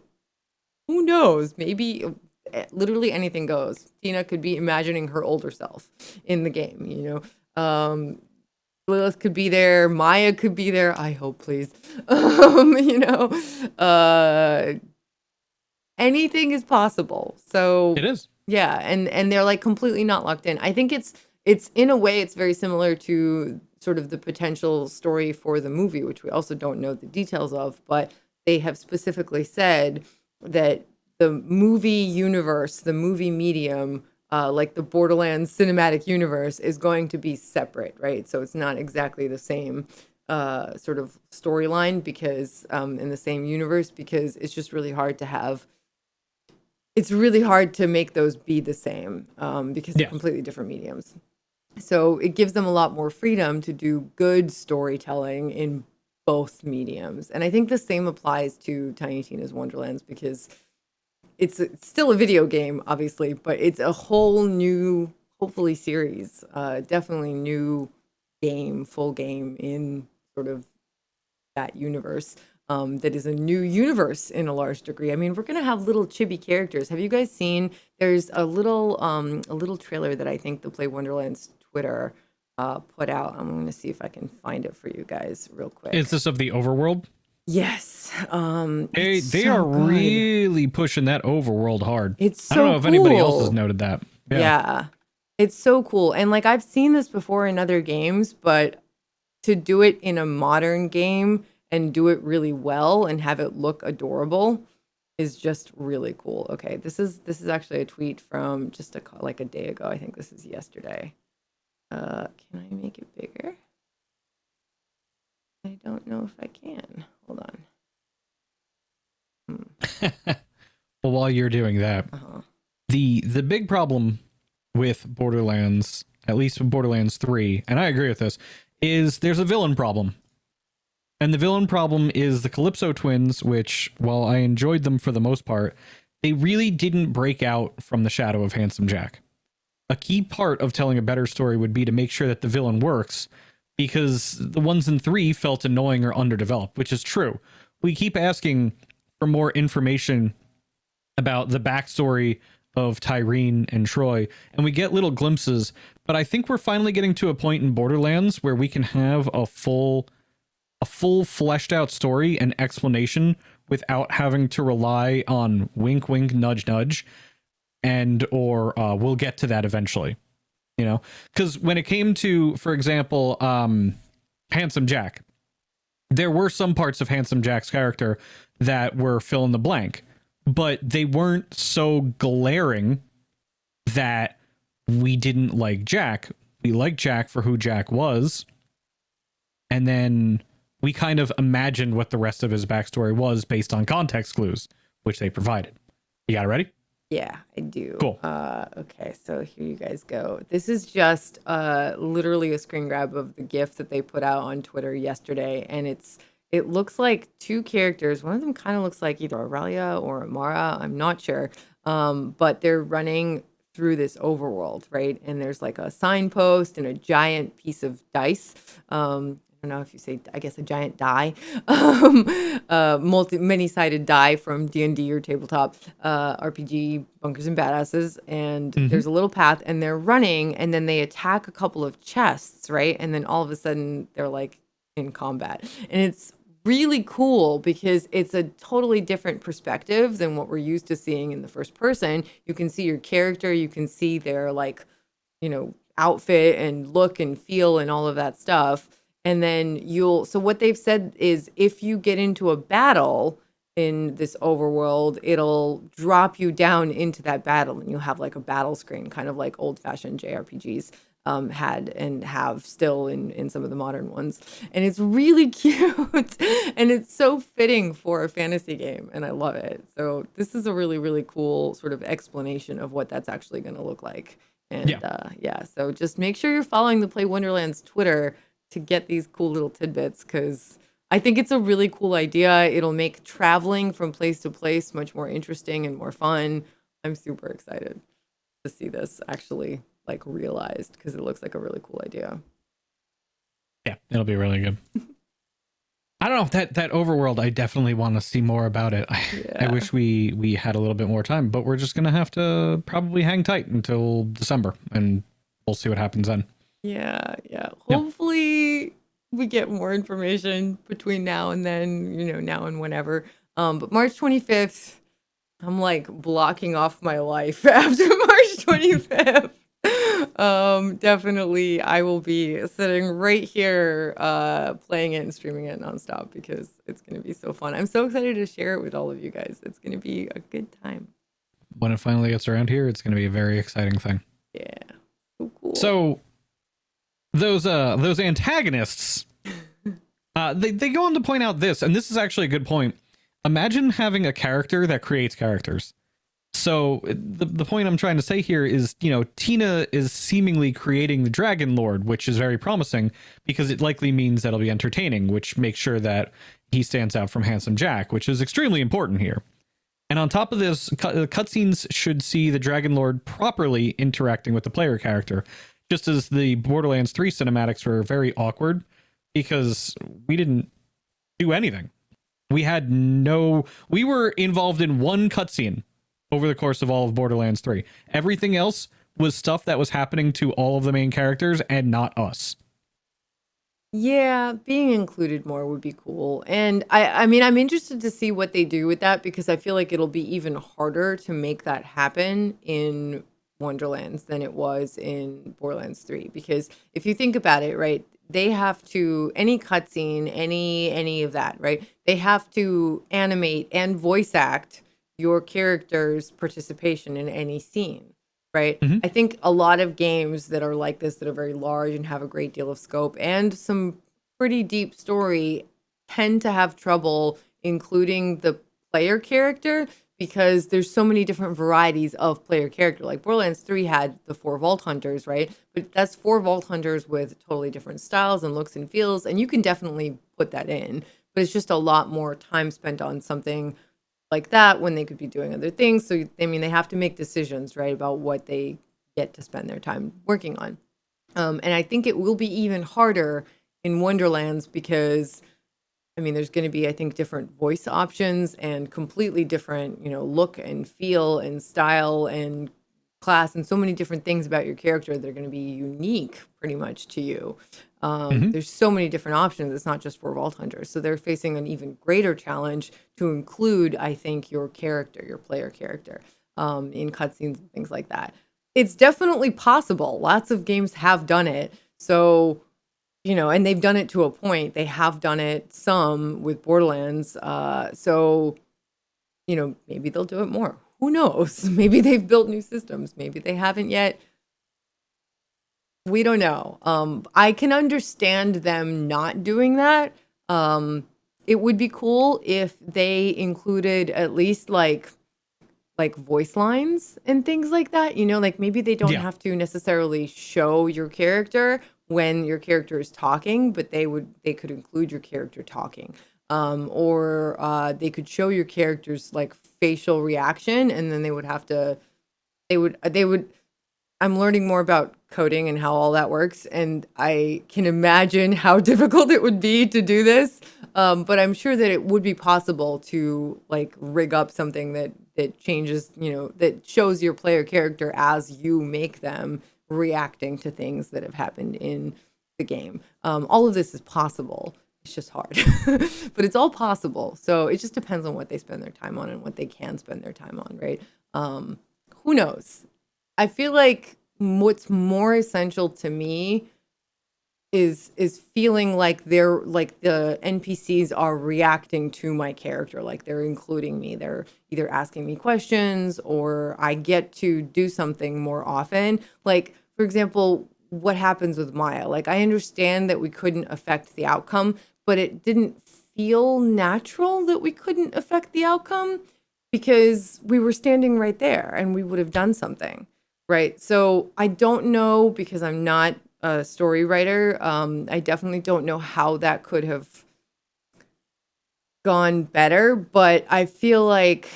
Who knows? Maybe literally anything goes. Tina could be imagining her older self in the game, you know. Lilith could be there. Maya could be there. I hope, please. You know, anything is possible. So It is. yeah, and they're like completely not locked in. I think it's in a way it's very similar to sort of the potential story for the movie, which we also don't know the details of, but they have specifically said that the movie universe, the movie medium, like the Borderlands cinematic universe, is going to be separate, right? So it's not exactly the same sort of storyline because in the same universe, because it's just really hard to have. It's really hard to make those be the same because they're completely different mediums. So it gives them a lot more freedom to do good storytelling in both mediums. And I think the same applies to Tiny Tina's Wonderlands because it's still a video game, obviously, but it's a whole new, hopefully, series. Definitely new game, full game in sort of that universe. That is a new universe in a large degree. I mean, we're gonna have little chibi characters. Have you guys seen? There's a little trailer that I think the Play Wonderlands Twitter put out. I'm gonna see if I can find it for you guys real quick. Is this of the overworld? Yes. They are really pushing that overworld hard. It's so I don't know if anybody else has noted that. Yeah. It's so cool. And like I've seen this before in other games, but to do it in a modern game and do it really well and have it look adorable is just really cool. Okay, this is actually a tweet from just like a day ago. I think this is yesterday. Can I make it bigger? I don't know if I can. Hold on. Well, while you're doing that, the big problem with Borderlands, at least with Borderlands 3, and I agree with this, is there's a villain problem. And the villain problem is the Calypso twins, which, while I enjoyed them for the most part, they really didn't break out from the shadow of Handsome Jack. A key part of telling a better story would be to make sure that the villain works, because the ones in 3 felt annoying or underdeveloped, which is true. We keep asking for more information about the backstory of Tyreen and Troy, and we get little glimpses, but I think we're finally getting to a point in Borderlands where we can have a full fleshed out story and explanation without having to rely on wink wink nudge nudge and or we'll get to that eventually, you know, because when it came to, for example, Handsome Jack, there were some parts of Handsome Jack's character that were fill in the blank, but they weren't so glaring that we didn't like Jack. We liked Jack for who Jack was, and then we kind of imagined what the rest of his backstory was based on context clues, which they provided. You got it ready? Yeah, I do. Cool. Okay, so here you guys go. This is just literally a screen grab of the GIF that they put out on Twitter yesterday, and it looks like two characters. One of them kind of looks like either Aurelia or Amara. I'm not sure, but they're running through this overworld, right? And there's like a signpost and a giant piece of dice. I don't know if you say, I guess, a giant die, many-sided die from D&D or tabletop RPG, Bunkers and Badasses, and there's a little path, and they're running, and then they attack a couple of chests, right? And then all of a sudden, they're like in combat, and it's really cool because it's a totally different perspective than what we're used to seeing in the first person. You can see your character, you can see their like, you know, outfit and look and feel and all of that stuff. And then so what they've said is if you get into a battle in this overworld, it'll drop you down into that battle, and you'll have like a battle screen, kind of like old-fashioned JRPGs had and have still in some of the modern ones. And it's really cute, and it's so fitting for a fantasy game, and I love it. So this is a really, really cool sort of explanation of what that's actually going to look like. And yeah, so just make sure you're following the Play Wonderland's Twitter to get these cool little tidbits, because I think it's a really cool idea. It'll make traveling from place to place much more interesting and more fun. I'm super excited to see this actually like realized, because it looks like a really cool idea. Yeah, it'll be really good. I don't know, that overworld, I definitely want to see more about it. I wish we had a little bit more time, but we're just gonna have to probably hang tight until December, and we'll see what happens then. Yeah. Hopefully we get more information between now and then, now and whenever. But March 25th, I'm like blocking off my life after March 25th. Definitely I will be sitting right here playing it and streaming it nonstop, because it's going to be so fun. I'm so excited to share it with all of you guys. It's going to be a good time. When it finally gets around here, it's going to be a very exciting thing. Yeah. So cool. So those antagonists, they go on to point out this, and this is actually a good point. Imagine having a character that creates characters. So the point I'm trying to say here is, Tina is seemingly creating the Dragon Lord, which is very promising, because it likely means that it'll be entertaining, which makes sure that he stands out from Handsome Jack, which is extremely important here. And on top of this, cutscenes should see the Dragon Lord properly interacting with the player character, just as the Borderlands 3 cinematics were very awkward, because we didn't do anything. We were involved in one cutscene over the course of all of Borderlands 3. Everything else was stuff that was happening to all of the main characters and not us. Yeah, being included more would be cool. And I mean, I'm interested to see what they do with that, because I feel like it'll be even harder to make that happen in Wonderlands than it was in Borderlands 3. Because if you think about it, right, they have to, any cutscene, any of that, right, they have to animate and voice act your character's participation in any scene, right? Mm-hmm. I think a lot of games that are like this, that are very large and have a great deal of scope and some pretty deep story, tend to have trouble including the player character, because there's so many different varieties of player character. Like Borderlands 3 had the 4 Vault Hunters, right? But that's 4 Vault Hunters with totally different styles and looks and feels, and you can definitely put that in, but it's just a lot more time spent on something like that when they could be doing other things. So, I mean, they have to make decisions, right, about what they get to spend their time working on. And I think it will be even harder in Wonderlands, because, I mean, there's going to be, I think, different voice options and completely different, look and feel and style and class, and so many different things about your character that are going to be unique pretty much to you. There's so many different options. It's not just for Vault Hunters. So they're facing an even greater challenge to include, I think, your character, your player character, in cutscenes and things like that. It's definitely possible. Lots of games have done it. So, and they've done it to a point. They have done it some with Borderlands. So, maybe they'll do it more. Who knows? Maybe they've built new systems. Maybe they haven't yet. We don't know. I can understand them not doing that. It would be cool if they included at least like voice lines and things like that. Like maybe they don't have to necessarily show your character when your character is talking, but they could include your character talking. Or they could show your character's like facial reaction, and then they would I'm learning more about coding and how all that works, and I can imagine how difficult it would be to do this. But I'm sure that it would be possible to like rig up something that changes, that shows your player character as you make them reacting to things that have happened in the game. All of this is possible. It's just hard, but it's all possible. So it just depends on what they spend their time on and what they can spend their time on, right? Who knows? I feel like what's more essential to me is feeling like they're like the NPCs are reacting to my character, like they're including me. They're either asking me questions or I get to do something more often. Like, for example, what happens with Maya? Like, I understand that we couldn't affect the outcome, but it didn't feel natural that we couldn't affect the outcome because we were standing right there and we would have done something, right? So I don't know because I'm not a story writer. I definitely don't know how that could have gone better, but I feel like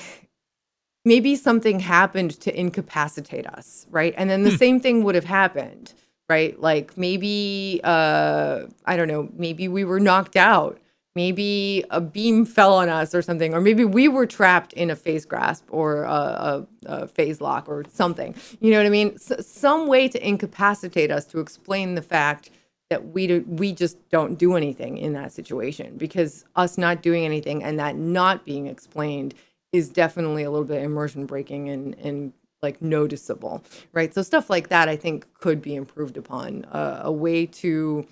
maybe something happened to incapacitate us, right? And then the same thing would have happened, right? Like maybe, I don't know, maybe we were knocked out. Maybe a beam fell on us or something, or maybe we were trapped in a phase grasp or a phase lock or something. You know what I mean? Some way to incapacitate us to explain the fact that we just don't do anything in that situation, because us not doing anything and that not being explained is definitely a little bit immersion breaking and like noticeable, right? So stuff like that I think could be improved upon. A way to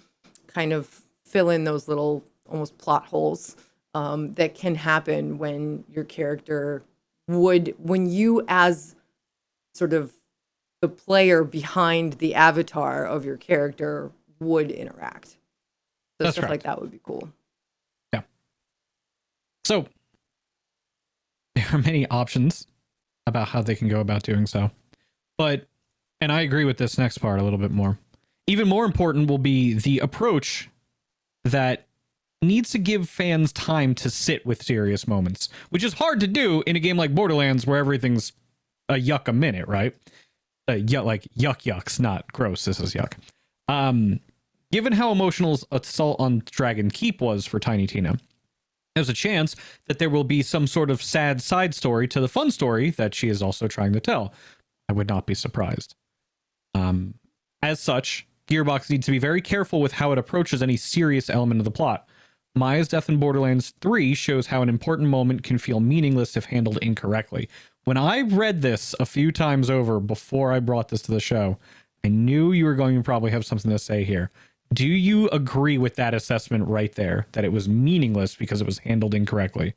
kind of fill in those little almost plot holes that can happen when your character when you as sort of the player behind the avatar of your character would interact. So That's stuff correct. like that would be cool. Yeah. So there are many options about how they can go about doing so. But, and I agree with this next part a little bit more. Even more important will be the approach that needs to give fans time to sit with serious moments, which is hard to do in a game like Borderlands where everything's a yuck a minute, right? Like yucks, not gross. This is yuck. Given how emotional Assault on Dragon Keep was for Tiny Tina, there's a chance that there will be some sort of sad side story to the fun story that she is also trying to tell. I would not be surprised. As such, Gearbox needs to be very careful with how it approaches any serious element of the plot. Maya's death in Borderlands 3 shows how an important moment can feel meaningless if handled incorrectly. When I read this a few times over before I brought this to the show, I knew you were going to probably have something to say here. Do you agree with that assessment right there, that it was meaningless because it was handled incorrectly?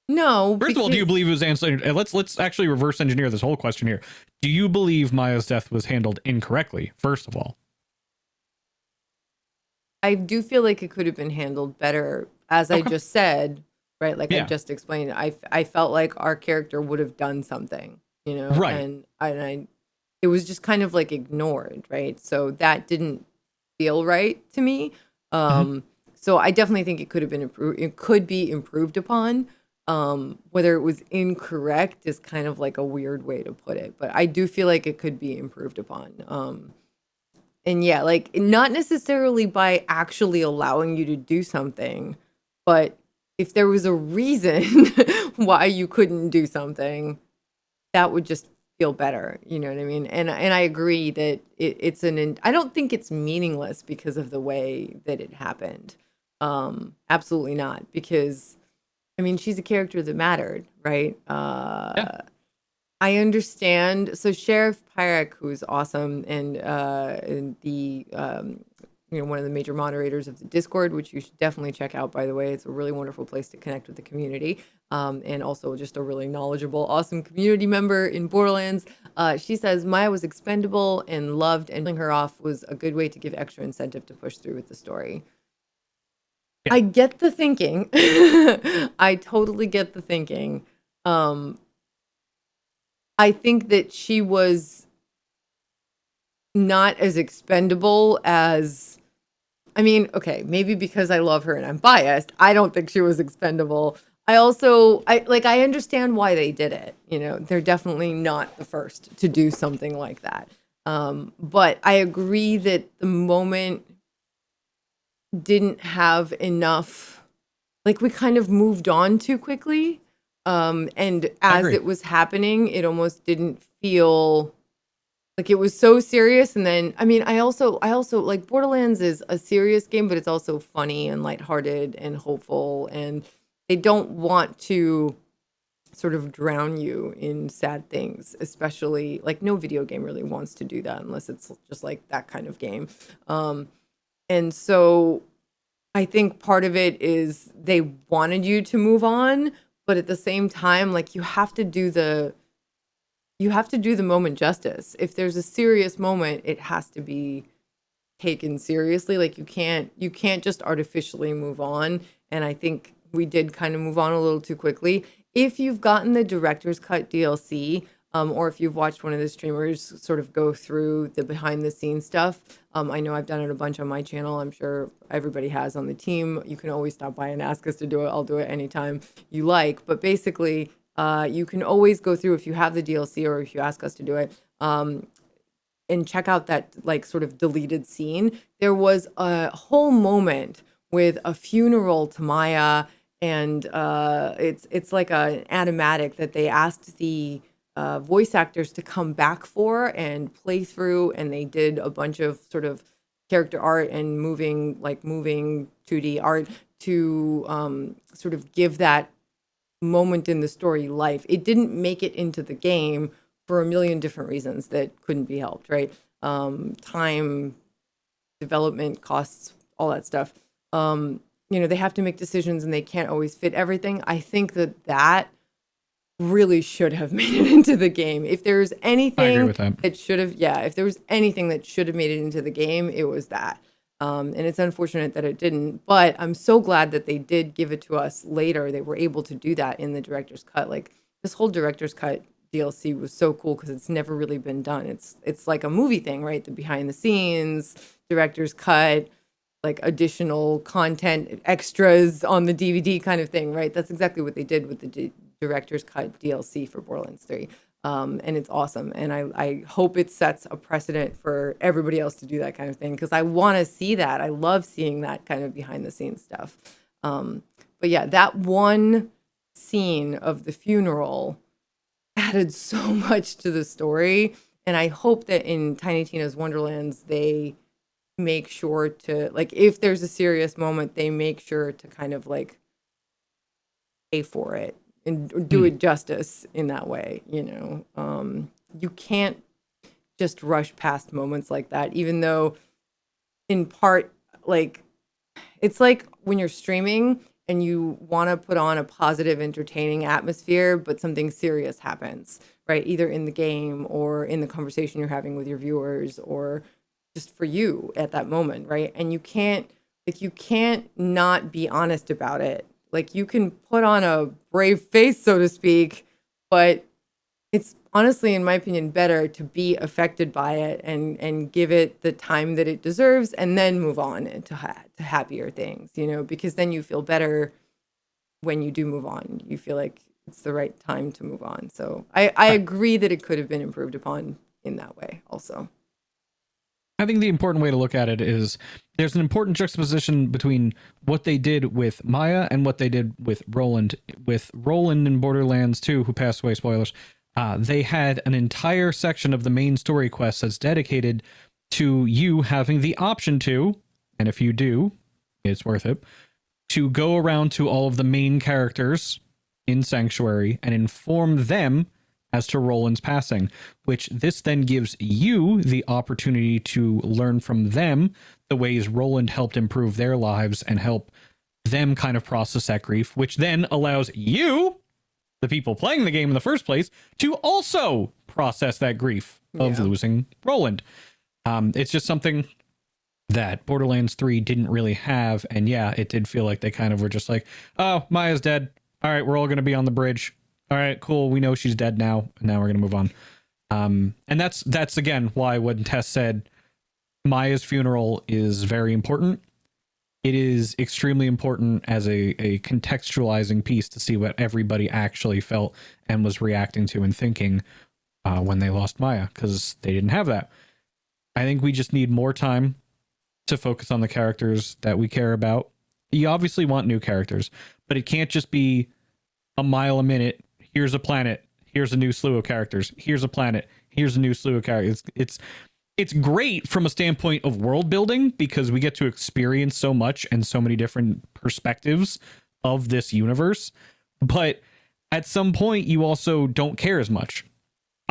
No. First of all, do you believe it was answered? Let's actually reverse engineer this whole question here. Do you believe Maya's death was handled incorrectly, first of all? I do feel like it could have been handled better, as I just said, right? Like I just explained, I felt like our character would have done something, you know, right? And I it was just kind of like ignored, right? So that didn't feel right to me. So I definitely think it could have been improved. It could be improved upon. Whether it was incorrect is kind of like a weird way to put it, but I do feel like it could be improved upon. And yeah, like not necessarily by actually allowing you to do something, but if there was a reason why you couldn't do something, that would just feel better. You know what I mean? And I agree that I don't think it's meaningless because of the way that it happened. Absolutely not. Because I mean, she's a character that mattered, right? Yeah. I understand. So Sheriff Pyrak, who's awesome, and the one of the major moderators of the Discord, which you should definitely check out, by the way. It's a really wonderful place to connect with the community, and also just a really knowledgeable, awesome community member in Borderlands. She says Maya was expendable and loved, and killing her off was a good way to give extra incentive to push through with the story. Yeah. I get the thinking. I totally get the thinking. I think that she was not as expendable as, I mean, okay, maybe because I love her and I'm biased, I don't think she was expendable. I understand why they did it. You know, they're definitely not the first to do something like that. But I agree that the moment didn't have enough, like we kind of moved on too quickly. And as it was happening, it almost didn't feel like it was so serious. And then, I mean, I also like Borderlands is a serious game, but it's also funny and lighthearted and hopeful. And they don't want to sort of drown you in sad things, especially like no video game really wants to do that unless it's just like that kind of game. And so I think part of it is they wanted you to move on, but at the same time, like you have to do the moment justice. If there's a serious moment, it has to be taken seriously. Like you can't just artificially move on. And I think we did kind of move on a little too quickly. If you've gotten the director's cut DLC, or if you've watched one of the streamers sort of go through the behind the scenes stuff, I know I've done it a bunch on my channel. I'm sure everybody has on the team. You can always stop by and ask us to do it. I'll do it anytime you like. But basically, you can always go through if you have the DLC or if you ask us to do it, and check out that like sort of deleted scene. There was a whole moment with a funeral to Maya, and it's like an animatic that they asked the voice actors to come back for and play through, and they did a bunch of sort of character art and moving 2D art to sort of give that moment in the story life. It didn't make it into the game for a million different reasons that couldn't be helped, right? Time, development costs, all that stuff. They have to make decisions and they can't always fit everything. I think that really should have made it into the game. If there's anything that should have, if there was anything that should have made it into the game, it was that. And it's unfortunate that it didn't, but I'm so glad that they did give it to us later. They were able to do that in the director's cut. Like this whole director's cut DLC was so cool because it's never really been done. It's like a movie thing, right? The behind the scenes, director's cut, like additional content, extras on the DVD kind of thing, right? That's exactly what they did with the director's cut DLC for Borderlands 3. And it's awesome. And I hope it sets a precedent for everybody else to do that kind of thing, because I want to see that. I love seeing that kind of behind the scenes stuff. But yeah, that one scene of the funeral added so much to the story. And I hope that in Tiny Tina's Wonderlands, they make sure to, like, if there's a serious moment, they make sure to kind of like pay for it and do it justice in that way. You can't just rush past moments like that, even though in part, like, it's like when you're streaming and you want to put on a positive, entertaining atmosphere, but something serious happens, right? Either in the game or in the conversation you're having with your viewers, or just for you at that moment, right? And you can't not be honest about it. Like, you can put on a brave face, so to speak, but it's honestly, in my opinion, better to be affected by it and give it the time that it deserves, and then move on to happier things, because then you feel better when you do move on. You feel like it's the right time to move on. So I agree that it could have been improved upon in that way also. I think the important way to look at it is there's an important juxtaposition between what they did with Maya and what they did with Roland. With Roland in Borderlands 2, who passed away, spoilers, they had an entire section of the main story quest that's dedicated to you having the option to, and if you do, it's worth it, to go around to all of the main characters in Sanctuary and inform them as to Roland's passing, which this then gives you the opportunity to learn from them the ways Roland helped improve their lives and help them kind of process that grief, which then allows you, the people playing the game in the first place, to also process that grief of losing Roland. It's just something that Borderlands 3 didn't really have. And yeah, it did feel like they kind of were just like, oh, Maya's dead. All right, we're all going to be on the bridge. All right, cool. We know she's dead now. And now we're going to move on. And that's again, why when Tess said Maya's funeral is very important, it is extremely important as a contextualizing piece to see what everybody actually felt and was reacting to and thinking when they lost Maya, because they didn't have that. I think we just need more time to focus on the characters that we care about. You obviously want new characters, but it can't just be a mile a minute. Here's a planet. Here's a new slew of characters. Here's a planet. Here's a new slew of characters. It's great from a standpoint of world building because we get to experience so much and so many different perspectives of this universe. But at some point you also don't care as much.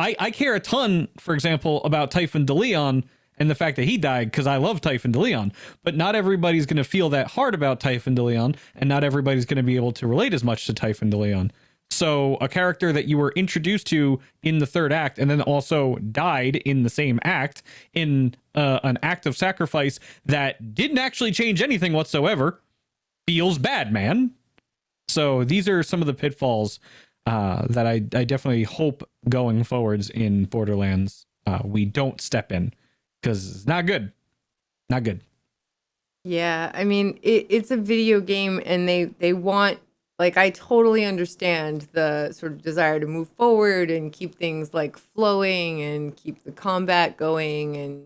I care a ton, for example, about Typhon DeLeon and the fact that he died, because I love Typhon DeLeon, but not everybody's going to feel that hard about Typhon DeLeon, and not everybody's going to be able to relate as much to Typhon DeLeon. So a character that you were introduced to in the third act and then also died in the same act in an act of sacrifice that didn't actually change anything whatsoever feels bad, man. So these are some of the pitfalls that I definitely hope going forwards in Borderlands we don't step in, because it's not good. Not good. Yeah, I mean, it's a video game, and they want, like, I totally understand the sort of desire to move forward and keep things like flowing and keep the combat going, and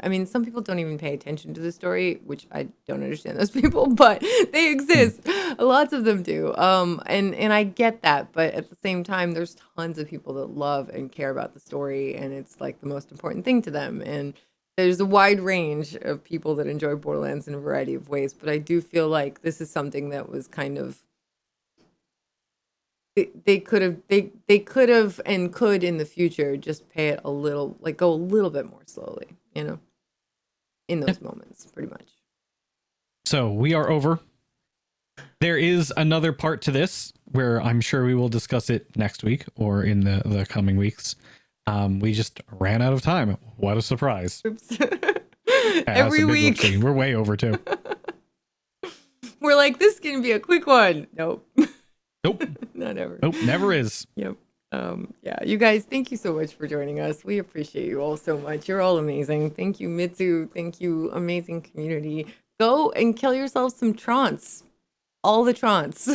I mean, some people don't even pay attention to the story, which I don't understand those people, but they exist. Lots of them do. And I get that, but at the same time, there's tons of people that love and care about the story, and it's like the most important thing to them. And there's a wide range of people that enjoy Borderlands in a variety of ways, but I do feel like this is something that was kind of, they could have and could in the future just pay it a little, like, go a little bit more slowly, you know, in those moments, pretty much. So we are over. There is another part to this where I'm sure we will discuss it next week or in the coming weeks. We just ran out of time. What a surprise. Oops. Every week. Whoopsie. We're way over too. We're like, this can be a quick one. Nope. Nope. Not ever. Nope, never is. Yep. Yeah, you guys, thank you so much for joining us. We appreciate you all so much. You're all amazing. Thank you, Mitsu. Thank you, amazing community. Go and kill yourself some trance. All the trance.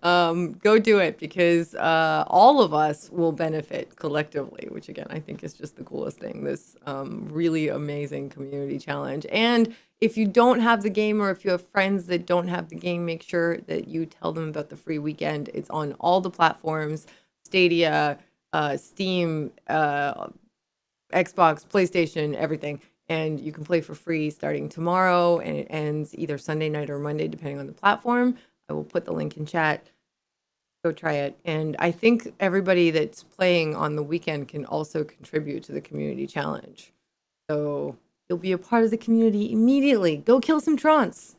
Go do it, because all of us will benefit collectively, which again, I think is just the coolest thing, this really amazing community challenge. And if you don't have the game, or if you have friends that don't have the game, make sure that you tell them about the free weekend. It's on all the platforms, Stadia, Steam, Xbox, PlayStation, everything. And you can play for free starting tomorrow, and it ends either Sunday night or Monday, depending on the platform. I will put the link in chat. Go try it. And I think everybody that's playing on the weekend can also contribute to the community challenge. So you'll be a part of the community immediately. Go kill some trance.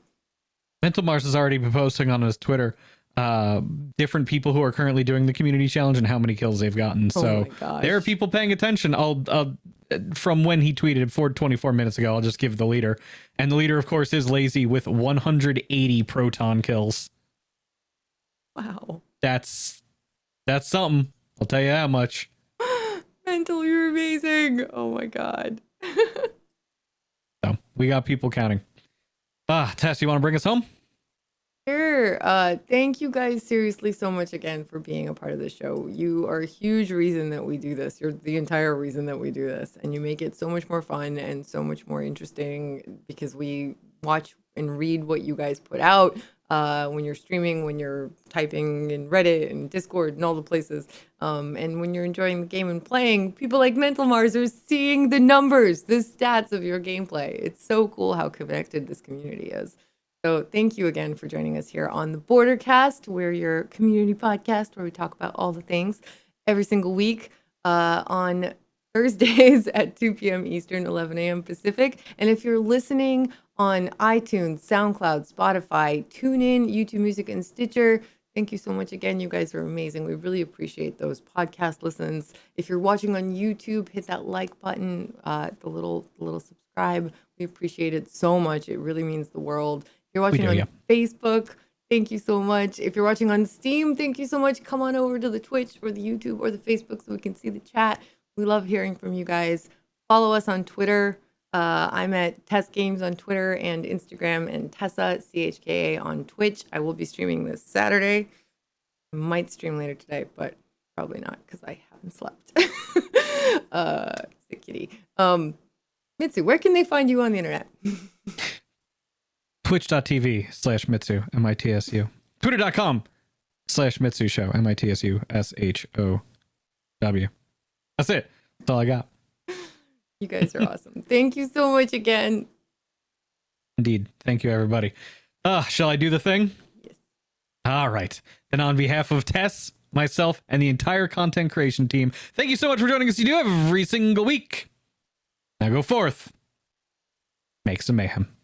Mental Mars has already been posting on his Twitter different people who are currently doing the community challenge and how many kills they've gotten. So there are people paying attention. I'll from when he tweeted 24 minutes ago, I'll just give the leader. And the leader, of course, is Lazy with 180 proton kills. Wow. That's something. I'll tell you that much. Mental, you're amazing. Oh my God. So we got people counting. Tess, you want to bring us home? Sure. Thank you guys seriously so much again for being a part of the show. You are a huge reason that we do this. You're the entire reason that we do this, and you make it so much more fun and so much more interesting, because we watch and read what you guys put out when you're streaming, when you're typing in Reddit and Discord and all the places, and when you're enjoying the game and playing. People like Mental Mars are seeing the numbers, the stats of your gameplay. It's so cool how connected this community is. So thank you again for joining us here on the Bordercast. We're your community podcast where we talk about all the things every single week on Thursdays at 2 p.m. Eastern, 11 a.m. Pacific. And if you're listening on iTunes, SoundCloud, Spotify, TuneIn, YouTube Music, and Stitcher, thank you so much again. You guys are amazing. We really appreciate those podcast listens. If you're watching on YouTube, hit that like button, the little subscribe. We appreciate it so much. It really means the world. If you're watching on Facebook, thank you so much. If you're watching on Steam, thank you so much. Come on over to the Twitch or the YouTube or the Facebook so we can see the chat. We love hearing from you guys. Follow us on Twitter. I'm at Tess Games on Twitter and Instagram, and Tessa, CHKA, on Twitch. I will be streaming this Saturday. I might stream later today, but probably not because I haven't slept. Sick kitty. Mitsu, where can they find you on the internet? Twitch.tv/Mitsu, MITSU. Twitter.com/Mitsu Show, MITSU SHOW. That's it. That's all I got. You guys are awesome. Thank you so much again. Indeed. Thank you, everybody. Shall I do the thing? Yes. All right. Then on behalf of Tess, myself, and the entire content creation team. Thank you so much for joining us. You do every single week. Now go forth. Make some mayhem.